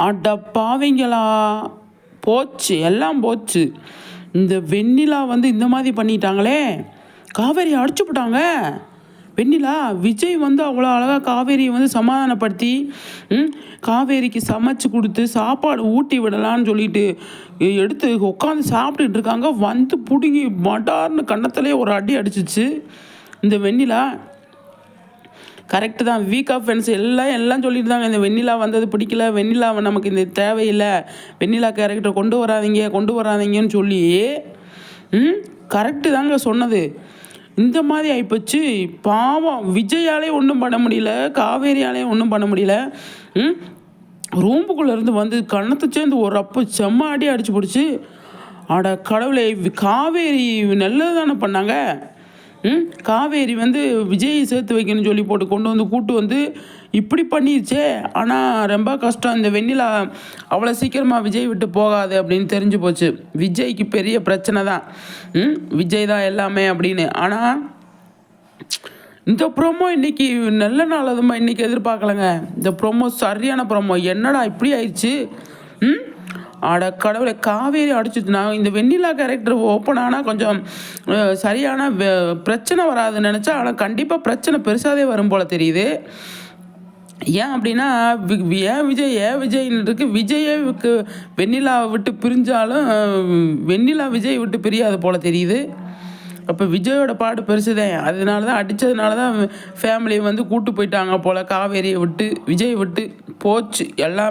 அட பாவிங்களா! போச்சு, எல்லாம் போச்சு. இந்த வெண்ணிலா வந்து இந்த மாதிரி பண்ணிட்டாங்களே! காவேரியை அடிச்சுப்புட்டாங்க. வெண்ணிலா விஜய் வந்து அவ்வளோ அழகாக காவேரியை வந்து சமாதானப்படுத்தி காவேரிக்கு சமைச்சு கொடுத்து சாப்பாடு ஊட்டி விடலான்னு சொல்லிட்டு எடுத்து உட்காந்து சாப்பிட்டுட்டு இருக்காங்க. வந்து பிடுங்கி மடார்னு கன்னத்திலே ஒரு அடி அடிச்சிச்சு இந்த வெண்ணிலா. கரெக்டு தான், வீக் ஆஃப் ஃப்ரெண்ட்ஸ் எல்லாம் சொல்லிட்டு தாங்க இந்த வெண்ணிலா வந்தது பிடிக்கல, வெண்ணிலாவை நமக்கு இந்த தேவையில்லை, வெண்ணிலா கேரக்டரை கொண்டு வராதீங்கன்னு சொல்லி கரெக்டு தாங்க சொன்னது. இந்த மாதிரி ஆகிப்போச்சு. பாவம் விஜயாலே ஒன்றும் பண்ண முடியல, காவேரியாலே ஒன்றும் பண்ண முடியல. ரூம்புக்குள்ளேருந்து வந்து கண்ணத்தை சேர்ந்து ஒரு அப்போ செம்ம அடி அடிச்சு பிடிச்சி. அட கடவுளே, காவேரி நல்லது தானே பண்ணாங்க. காவேரி வந்து விஜயை சேர்த்து வைக்கணும்னு சொல்லி போட்டு கூட்டு வந்து இப்படி பண்ணிடுச்சே. ஆனால் ரொம்ப கஷ்டம். இந்த வெண்ணிலா அவ்வளோ சீக்கிரமாக விஜய் விட்டு போகாது அப்படின்னு தெரிஞ்சு போச்சு. விஜய்க்கு பெரிய பிரச்சனை தான், விஜய் தான் எல்லாமே அப்படின்னு. ஆனால் இந்த ப்ரோமோ இன்றைக்கி நல்ல நாள் அதுமா இன்றைக்கி எதிர்பார்க்கலங்க. இந்த ப்ரோமோ சரியான ப்ரோமோ. என்னடா இப்படி ஆயிடுச்சு. அட கடவுளை, காவேரி அடிச்சுட்டுனா இந்த வெண்ணிலா கேரக்டர் ஓப்பன் ஆனால் கொஞ்சம் சரியான பிரச்சனை வராதுன்னு நினச்சா, ஆனால் கண்டிப்பாக பிரச்சனை பெருசாகவே வரும் போல் தெரியுது. ஏன் அப்படின்னா ஏன் விஜய்னு இருக்கு. விஜயை வெண்ணிலாவை விட்டு பிரிஞ்சாலும் வெண்ணிலா விஜய் விட்டு பிரியாது போல் தெரியுது. அப்போ விஜயோட பாடு பெருசுதான். அதனால தான் அடித்ததுனால தான் ஃபேமிலியை வந்து கூட்டு போயிட்டாங்க போல். காவேரியை விட்டு விஜய் விட்டு போச்சு எல்லாம்.